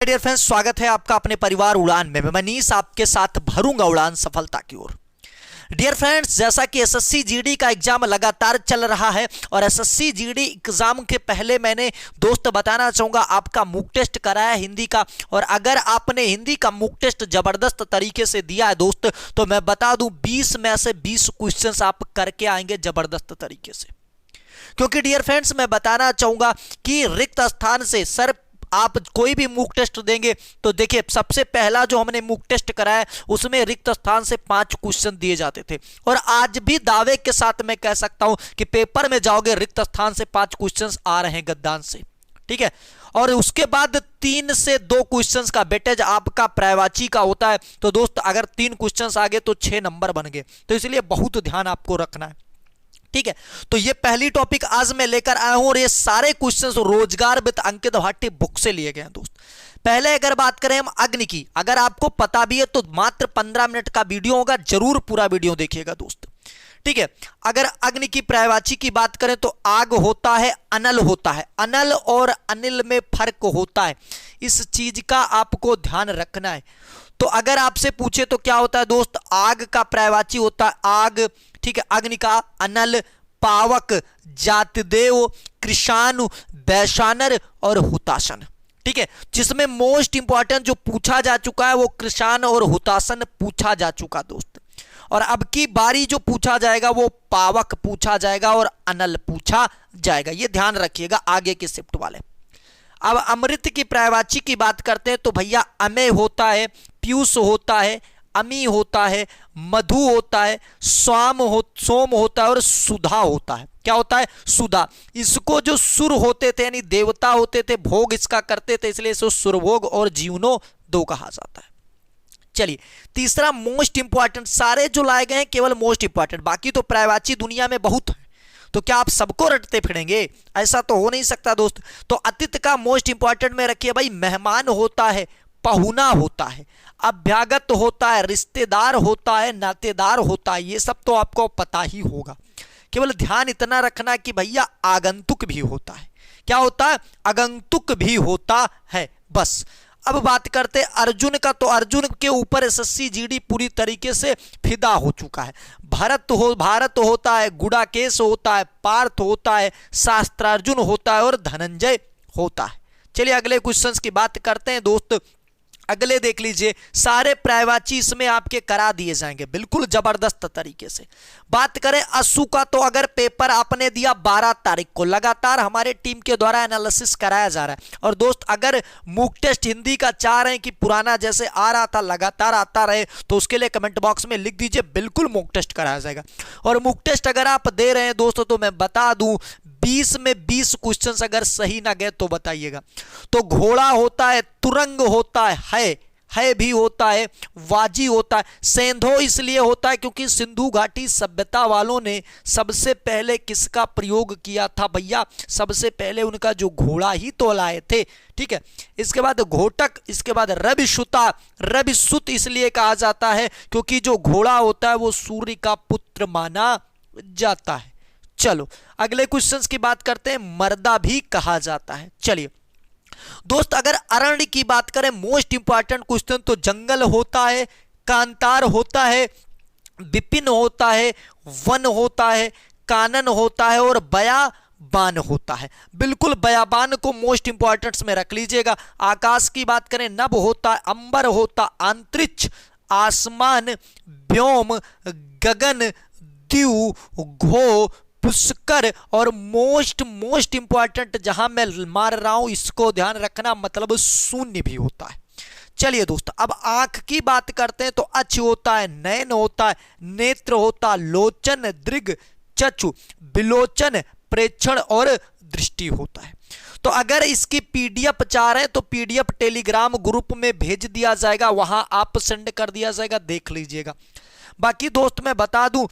Dear friends, स्वागत है आपका अपने परिवार उड़ान में। मैं मनीष आपके साथ भरूंगा उड़ान सफलता की ओर। डियर फ्रेंड्स, जैसा कि एसएससी जीडी का एग्जाम लगातार चल रहा है और एसएससी जीडी एग्जाम के पहले मैंने दोस्त बताना चाहूंगा आपका मूक टेस्ट कराया हिंदी का। और अगर आपने हिंदी का मूक टेस्ट जबरदस्त तरीके से दिया है दोस्त, तो मैं बता दूं 20 में से 20 क्वेश्चंस आप करके आएंगे जबरदस्त तरीके से। क्योंकि डियर फ्रेंड्स, मैं बताना चाहूंगा कि रिक्त स्थान से सर आप कोई भी मूक टेस्ट देंगे तो देखिए, सबसे पहला जो हमने मूक टेस्ट कराया उसमें रिक्त स्थान से 5 क्वेश्चन दिए जाते थे। और आज भी दावे के साथ मैं कह सकता हूं कि पेपर में जाओगे रिक्त स्थान से 5 क्वेश्चन आ रहे हैं गद्दान से, ठीक है। और उसके बाद 3 से 2 क्वेश्चंस का वेटेज आपका पर्यायवाची का होता है। तो दोस्त, अगर 3 क्वेश्चंस आ गए तो 6 नंबर बन गए। तो इसलिए बहुत ध्यान आपको रखना है, ठीक है। तो ये पहली टॉपिक आज मैं लेकर आया हूं और ये सारे क्वेश्चंस रोजगार विद अंकित भाटी बुक से लिए गए हैं दोस्त। पहले अगर बात करें हम अग्नि की, अगर आपको पता भी है तो मात्र 15 मिनट का वीडियो होगा, जरूर पूरा वीडियो देखिएगा दोस्त, ठीक है। अगर अग्नि की पर्यायवाची की बात करें तो आग होता है, अनल होता है। अनल और अनिल में फर्क होता है, इस चीज का आपको ध्यान रखना है। तो अगर आपसे पूछे तो क्या होता है दोस्त, आग का पर्यायवाची होता है आग, ठीक है। अग्नि का अनल, पावक, जातदेव, कृषाणु, वैशानर और हुताशन, ठीक है। जिसमें मोस्ट इंपॉर्टेंट जो पूछा जा चुका है वो कृषाण और हुताशन पूछा जा चुका दोस्त। और अब की बारी जो पूछा जाएगा वो पावक पूछा जाएगा और अनल पूछा जाएगा, ये ध्यान रखिएगा आगे के शिफ्ट वाले। अब अमृत की पर्यायवाची की बात करते हैं तो भैया अमेय होता है, पीयूष होता है, अमी होता है, मधु होता है, सोम होता है और सुधा होता है। क्या होता है? सुधा। इसको जो सुर होते थे यानी देवता होते थे, भोग इसका करते थे, इसलिए इसको सुरभोग और जीवनो दो कहा जाता है। चलिए, तीसरा मोस्ट इंपॉर्टेंट, सारे जो लाए गए हैं केवल मोस्ट इंपॉर्टेंट, बाकी तो पर्यायवाची दुनिया में बहुत है। तो क्या आप सबको रटते फिरेंगे? ऐसा तो हो नहीं सकता दोस्त। तो अतिथि का मोस्ट इंपॉर्टेंट में रखिए भाई, मेहमान होता है, पहुना होता है, अभ्यागत होता है, रिश्तेदार होता है, नातेदार होता है। ये सब तो आपको पता ही होगा। केवल ध्यान इतना रखना कि भैया आगंतुक भी होता है। क्या होता है? आगंतुक भी होता है, बस। अब बात करते अर्जुन का, तो अर्जुन के ऊपर एसएससी जीडी पूरी तरीके से फिदा हो चुका है। भारत होता है, गुड़ाकेश होता है, पार्थ होता है, शास्त्रार्जुन होता है और धनंजय होता है। चलिए अगले क्वेश्चंस की बात करते हैं दोस्त। अगले देख लीजिए, सारे पर्यायवाची इसमें आपके करा दिए जाएंगे बिल्कुल जबरदस्त तरीके से। बात करें असु का, तो अगर पेपर आपने दिया 12 तारीख को, लगातार हमारे टीम के द्वारा एनालिसिस कराया जा रहा है। और दोस्त, अगर मूक टेस्ट हिंदी का चाह रहे हैं कि पुराना जैसे आ रहा था लगातार आता रहे, तो उसके लिए कमेंट बॉक्स में लिख दीजिए, बिल्कुल मूक टेस्ट कराया जाएगा। और मूक टेस्ट अगर आप दे रहे हैं दोस्तों, तो मैं बता दूं 20 में 20 क्वेश्चंस अगर सही ना गए तो बताइएगा। तो घोड़ा होता है, तुरंग होता है भी होता है, वाजी होता है। सेंधो इसलिए होता है क्योंकि सिंधु घाटी सभ्यता वालों ने सबसे पहले किसका प्रयोग किया था भैया? सबसे पहले उनका जो घोड़ा ही तो लाए थे, ठीक है। इसके बाद घोटक, इसके बाद रविसुता। रविसुत इसलिए कहा जाता है क्योंकि जो घोड़ा होता है वो सूर्य का पुत्र माना जाता है। चलो अगले क्वेश्चंस की बात करते हैं, मर्दा भी कहा जाता है। चलिए दोस्त, अगर अरण्य की बात करें, मोस्ट इंपॉर्टेंट क्वेश्चन, तो जंगल होता है, कांतार होता है, विपिन होता है, वन होता है, कानन होता है और बयाबान होता है। बिल्कुल बयाबान को मोस्ट इंपॉर्टेंट में रख लीजिएगा। आकाश की बात करें, नभ होता है, अंबर होता, अंतरिक्ष, आसमान, व्योम, गगन, द्यू, घो, पुष्कर और मोस्ट इंपॉर्टेंट जहां मैं मार रहा हूं इसको ध्यान रखना, मतलब शून्य भी होता है। चलिए दोस्त, अब आंख की बात करते हैं तो अक्ष होता है, नयन होता है, नेत्र होता, लोचन, दृग, चक्षु, विलोचन, प्रेक्षण और दृष्टि होता है। तो अगर इसकी पीडीएफ चाह रहे हैं तो पीडीएफ टेलीग्राम ग्रुप में भेज दिया जाएगा, वहां आप सेंड कर दिया जाएगा, देख लीजिएगा। बाकी दोस्त मैं बता दूं,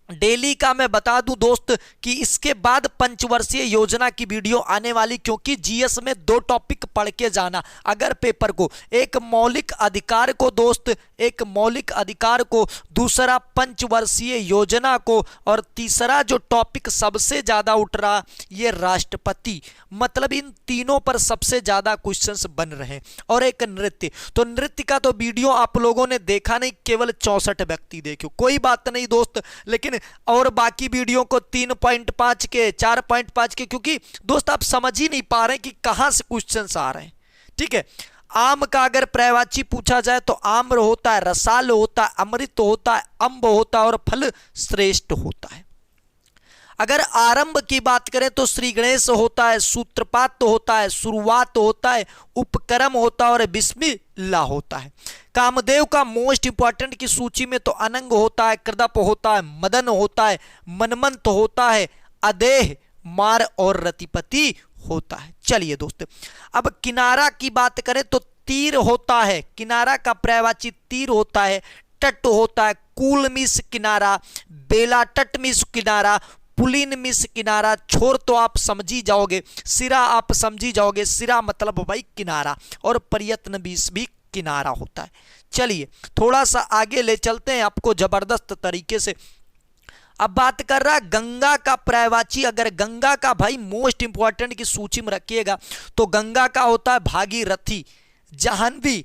डेली का मैं बता दूं दोस्त कि इसके बाद पंचवर्षीय योजना की वीडियो आने वाली, क्योंकि जीएस में 2 टॉपिक पढ़ के जाना अगर पेपर को, एक मौलिक अधिकार को दोस्त, एक मौलिक अधिकार को, दूसरा पंचवर्षीय योजना को, और तीसरा जो टॉपिक सबसे ज्यादा उठ रहा ये राष्ट्रपति, मतलब इन तीनों पर सबसे ज्यादा क्वेश्चंस बन रहे हैं। और एक नृत्य, तो नृत्य का तो वीडियो आप लोगों ने देखा नहीं, केवल 64 व्यक्ति देखे, कोई बात नहीं दोस्त, लेकिन और बाकी वीडियो को 3.5 के 4.5 के, क्योंकि दोस्त आप समझ ही नहीं पा रहे हैं कि कहां से क्वेश्चंस आ रहे हैं। ठीक है, आम का अगर पर्यायवाची पूछा जाए तो आम्र होता है, रसाल होता है, अमृत होता है, अम्ब होता है और फल श्रेष्ठ होता है। अगर आरंभ की बात करें तो श्री गणेश होता है, सूत्रपात होता है, शुरुआत होता है, उपक्रम होता है और बिस्मिल्लाह होता है। कामदेव का मोस्ट इंपॉर्टेंट की सूची में तो अनंग होता है, कृदप होता है, मदन होता है, मनमंत होता है, अदेह, मार और रतिपति होता है। चलिए दोस्त, अब किनारा की बात करें तो तीर होता है, किनारा का पर्यायवाची तीर होता है, तट होता है, कूल मीस किनारा, बेला तट मीस किनारा, पुलिन मिस किनारा, छोर तो आप समझी जाओगे, सिरा आप समझी जाओगे, सिरा मतलब भाई किनारा, और प्रयत्न बीस भी किनारा होता है। चलिए थोड़ा सा आगे ले चलते हैं आपको जबरदस्त तरीके से। अब बात कर रहा गंगा का पर्यायवाची, अगर गंगा का भाई मोस्ट इंपॉर्टेंट की सूची में रखिएगा तो गंगा का होता है भागीरथी, जाह्नवी,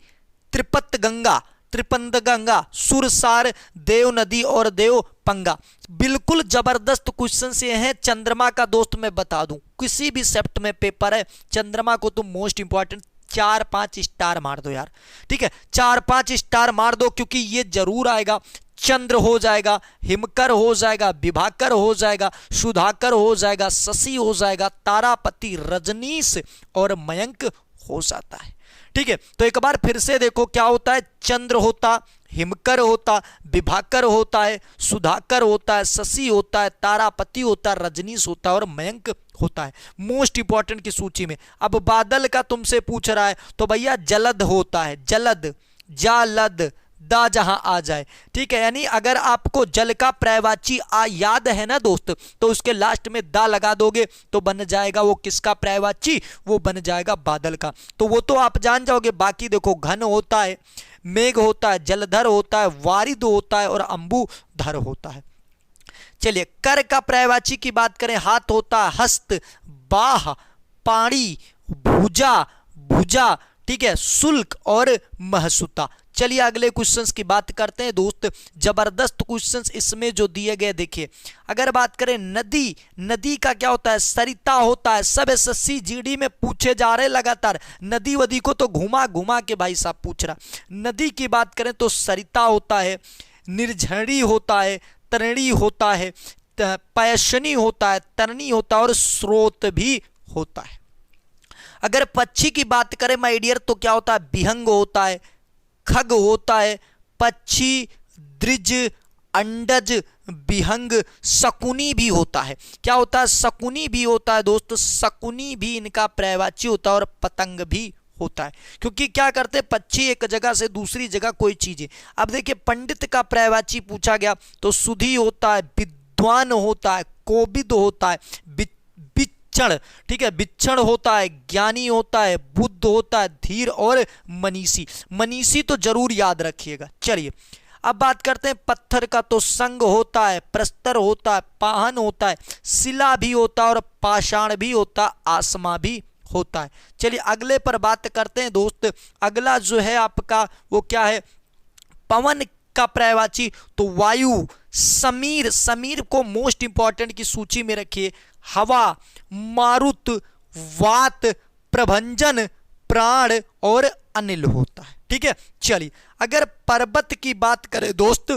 त्रिपत गंगा, त्रिपंद गंगा, सुरसार, देव नदी और देव पंगा। बिल्कुल जबरदस्त क्वेश्चन ये हैं। चंद्रमा का दोस्त मैं बता दूं, किसी भी सेप्ट में पेपर है, चंद्रमा को तुम मोस्ट इंपॉर्टेंट 4-5 स्टार मार दो यार। ठीक है, 4-5 स्टार मार दो, क्योंकि ये जरूर आएगा। चंद्र हो जाएगा, हिमकर हो जाएगा, विभाकर हो जाएगा, सुधाकर हो जाएगा, शशि हो जाएगा, तारापति, रजनीश और मयंक हो जाता है। ठीक है, तो एक बार फिर से देखो क्या होता है, चंद्र होता, हिमकर होता, विभाकर होता है, सुधाकर होता है, शशि होता है, तारापति होता है, रजनीश होता है और मयंक होता है मोस्ट इंपॉर्टेंट की सूची में। अब बादल का तुमसे पूछ रहा है तो भैया जलद होता है, जलद, जालद, दा जहां आ जाए। ठीक है, यानी अगर आपको जल का पर्यायवाची याद है ना दोस्त, तो उसके लास्ट में दा लगा दोगे तो बन जाएगा वो किसका पर्यायवाची, वो बन जाएगा बादल का। तो वो तो आप जान जाओगे। बाकी देखो घन होता है, मेघ होता है, जलधर होता है, वारिद होता है और अंबुधर होता है। चलिए कर का पर्यायवाची की बात करें, हाथ होता है, हस्त, बाह, पाणी, भुजा, भुजा, ठीक है, शुल्क और महसुता। चलिए अगले क्वेश्चंस की बात करते हैं दोस्त। जबरदस्त क्वेश्चंस इसमें जो दिए गए देखिए। अगर बात करें नदी, नदी का क्या होता है, सरिता होता है। सब एसएससी जीडी में पूछे जा रहे लगातार, नदी वदी को तो घुमा घुमा के भाई साहब पूछ रहा। नदी की बात करें तो सरिता होता है, निर्झरी होता है, तरणी होता है, पैशनी होता है, तरनी होता है और स्रोत भी होता है। अगर पक्षी की बात करें माय डियर तो क्या होता है, विहंग होता है, खग होता है, पक्षी, द्विज, अंडज, विहंग, शकुनी भी होता है। क्या होता है, शकुनी भी होता है दोस्त, शकुनी भी इनका पर्यायवाची होता है और पतंग भी होता है। क्योंकि क्या करते हैं, पक्षी एक जगह से दूसरी जगह कोई चीज है। अब देखिए पंडित का पर्यायवाची पूछा गया तो सुधी होता है, विद्वान होता है, कोविद होता है, बिच्छण, ठीक है, बिच्छण होता है, ज्ञानी होता है, बुद्ध होता है, धीर और मनीषी। मनीषी तो जरूर याद रखिएगा। चलिए अब बात करते हैं पत्थर का तो संग होता है, प्रस्तर होता है, पाहन होता है, शिला भी होता है और पाषाण भी होता है, आसमा भी होता है। चलिए अगले पर बात करते हैं दोस्त। अगला जो है आपका वो क्या है, पवन का पर्यायवाची तो वायु, समीर, समीर को मोस्ट इंपॉर्टेंट की सूची में रखिए। हवा, मारुत, वात, प्रभंजन, प्राण और अनिल होता है। ठीक है, चलिए अगर पर्वत की बात करें दोस्त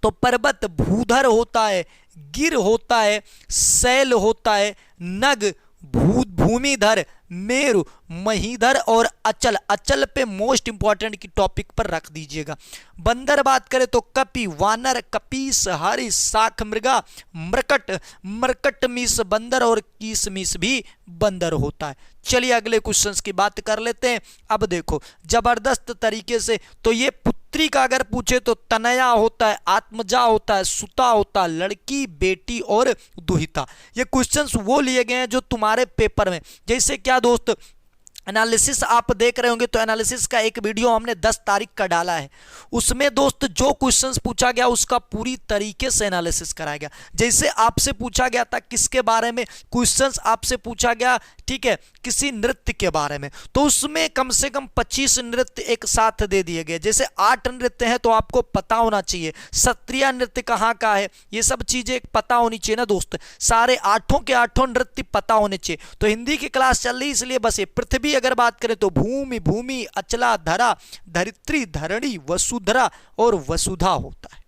तो पर्वत भूधर होता है, गिर होता है, शैल होता है, नग, भूमिधर, मेरु, महीधर और अचल। अचल पे मोस्ट इंपॉर्टेंट की टॉपिक पर रख दीजिएगा। बंदर बात करें तो कपि, वानर, कपीस, हरि, शाख मृगा, मृकट, मृकट मीस बंदर और कीस मीस भी बंदर होता है। चलिए अगले क्वेश्चंस की बात कर लेते हैं। अब देखो जबरदस्त तरीके से तो ये स्त्री का अगर पूछे तो तनया होता है, आत्मजा होता है, सुता होता है, लड़की, बेटी और दुहिता। ये क्वेश्चंस वो लिए गए हैं जो तुम्हारे पेपर में, जैसे क्या दोस्त एनालिसिस आप देख रहे होंगे, तो एनालिसिस का एक वीडियो हमने 10 तारीख का डाला है, उसमें दोस्त जो क्वेश्चंस पूछा गया उसका पूरी तरीके से एनालिसिस कराया गया। जैसे आपसे पूछा गया था किसके बारे में, क्वेश्चंस आपसे पूछा गया, ठीक है, किसी नृत्य के बारे में, तो उसमें कम से कम 25 नृत्य एक साथ दे दिए गए। जैसे 8 नृत्य हैं तो आपको पता होना चाहिए सत्रिया नृत्य कहाँ का है, ये सब चीजें पता होनी चाहिए ना दोस्त, सारे 8 के 8 नृत्य पता होने चाहिए। तो हिंदी की क्लास चल रही इसलिए बस ये पृथ्वी अगर बात करें तो भूमि, भूमि, अचला, धरा, धरित्री, धरणी, वसुधरा और वसुधा होता है।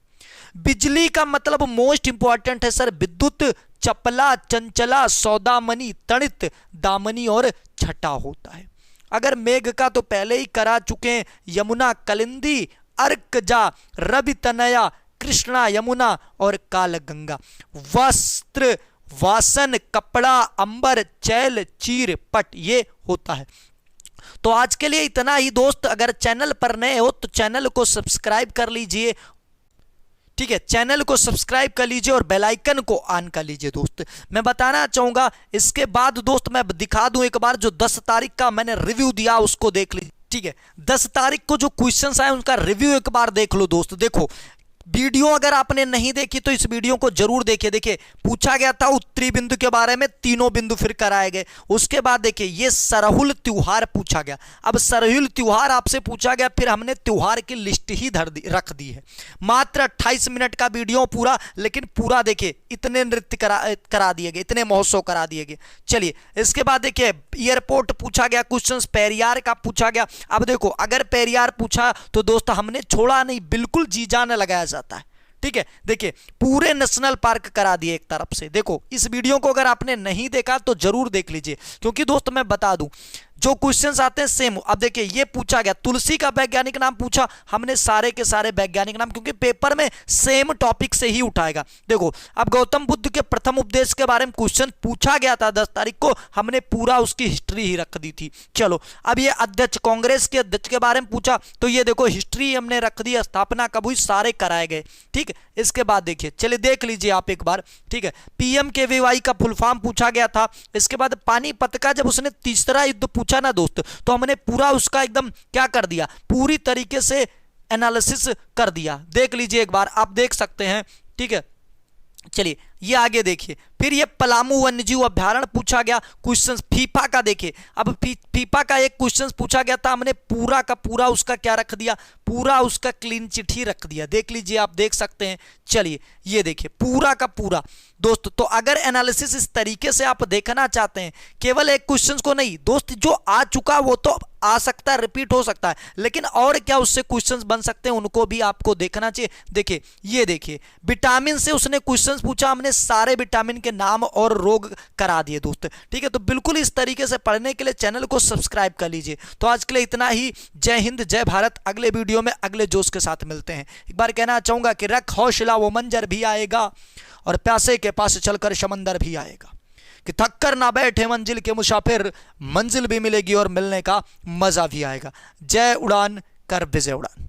बिजली का मतलब मोस्ट इंपॉर्टेंट है सर, विद्युत, चपला, चंचला, सौदामनी, तणित, दामनी और छठा होता है। अगर मेघ का तो पहले ही करा चुके हैं, यमुना, कलिंदी, अर्कजा, रवि, तनया, कृष्णा, यमुना और कालगंगा। वस्त्र, वासन, कपड़ा, अंबर, चैल, चीर, पट, ये होता है। तो आज के लिए इतना ही दोस्त। अगर चैनल पर नए हो तो चैनल को सब्सक्राइब कर लीजिए, ठीक है, चैनल को सब्सक्राइब कर लीजिए और बेल आइकन को ऑन कर लीजिए दोस्त। मैं बताना चाहूंगा इसके बाद दोस्त मैं दिखा दूं एक बार, जो 10 तारीख का मैंने रिव्यू दिया उसको देख लीजिए, ठीक है। 10 तारीख को जो क्वेश्चंस आए उनका रिव्यू एक बार देख लो दोस्त। देखो वीडियो अगर आपने नहीं देखी तो इस वीडियो को जरूर देखिए। देखिए पूछा गया था उत्तरी बिंदु के बारे में, तीनों बिंदु फिर कराए गए। उसके बाद देखिए ये सरहुल त्योहार पूछा गया। अब सरहुल त्योहार आपसे पूछा गया, फिर हमने त्योहार की लिस्ट ही रख दी है। मात्र 28 मिनट का वीडियो पूरा, लेकिन पूरा देखिए इतने नृत्य करा दिए गए, इतने महोत्सव करा दिए गए। चलिए इसके बाद देखिए एयरपोर्ट पूछा गया, क्वेश्चन पेरियार का पूछा गया। अब देखो अगर पेरियार पूछा तो दोस्त हमने छोड़ा नहीं, बिल्कुल जी जान लगाया जाता है, ठीक है। देखिए पूरे नेशनल पार्क करा दिए एक तरफ से। देखो इस वीडियो को अगर आपने नहीं देखा तो जरूर देख लीजिए, क्योंकि दोस्त मैं बता दूं जो क्वेश्चंस आते हैं सेम। अब देखिए ये पूछा गया तुलसी का वैज्ञानिक नाम पूछा, हमने सारे के सारे वैज्ञानिक नाम, क्योंकि पेपर में सेम टॉपिक से ही उठाएगा। देखो अब गौतम बुद्ध के प्रथम उपदेश के बारे में क्वेश्चन पूछा गया था 10 तारीख को, हमने पूरा उसकी हिस्ट्री ही रख दी थी। चलो अब ये अध्यक्ष, कांग्रेस के अध्यक्ष के बारे में पूछा तो ये देखो हिस्ट्री हमने रख दी, स्थापना कब हुई सारे कराए गए, ठीक। इसके बाद देखिए चलिए देख लीजिए आप एक बार, ठीक है। PMKVY का फुल फॉर्म पूछा गया था। इसके बाद पानीपत का जब उसने तीसरा युद्ध पूछा ना दोस्त, तो हमने पूरा उसका एकदम क्या कर दिया, पूरी तरीके से एनालिसिस कर दिया। देख लीजिए एक बार, आप देख सकते हैं, ठीक है। चलिए ये आगे देखिए, फिर ये पलामू वन्यजीव अभ्यारण्य पूछा गया। क्वेश्चंस फीफा का देखिए, अब फीफा का एक क्वेश्चन पूछा गया था, हमने पूरा का पूरा उसका क्या रख दिया, पूरा उसका क्लीन चिट ही रख दिया। देख लीजिए आप देख सकते हैं। चलिए ये देखिए पूरा का पूरा दोस्त। तो अगर एनालिसिस इस तरीके से आप देखना चाहते हैं, केवल एक क्वेश्चन को नहीं दोस्त, जो आ चुका वो तो आ सकता है, रिपीट हो सकता है, लेकिन और क्या उससे क्वेश्चंस बन सकते हैं उनको भी आपको देखना चाहिए। देखिए ये देखिए विटामिन से उसने क्वेश्चंस पूछा, हमने सारे विटामिन के नाम और रोग करा दिए दोस्त, ठीक है। तो बिल्कुल इस तरीके से पढ़ने के लिए चैनल को सब्सक्राइब कर लीजिए। तो आज के लिए इतना ही। जय हिंद, जय भारत। अगले वीडियो में अगले जोश के साथ मिलते हैं। एक बार कहना चाहूंगा कि रख हौसला वो मंजर भी आएगा, और प्यासे के पास चलकर समंदर भी आएगा। कि थक कर ना बैठे मंजिल के मुसाफिर, मंजिल भी मिलेगी और मिलने का मजा भी आएगा। जय उड़ान कर विजय उड़ान।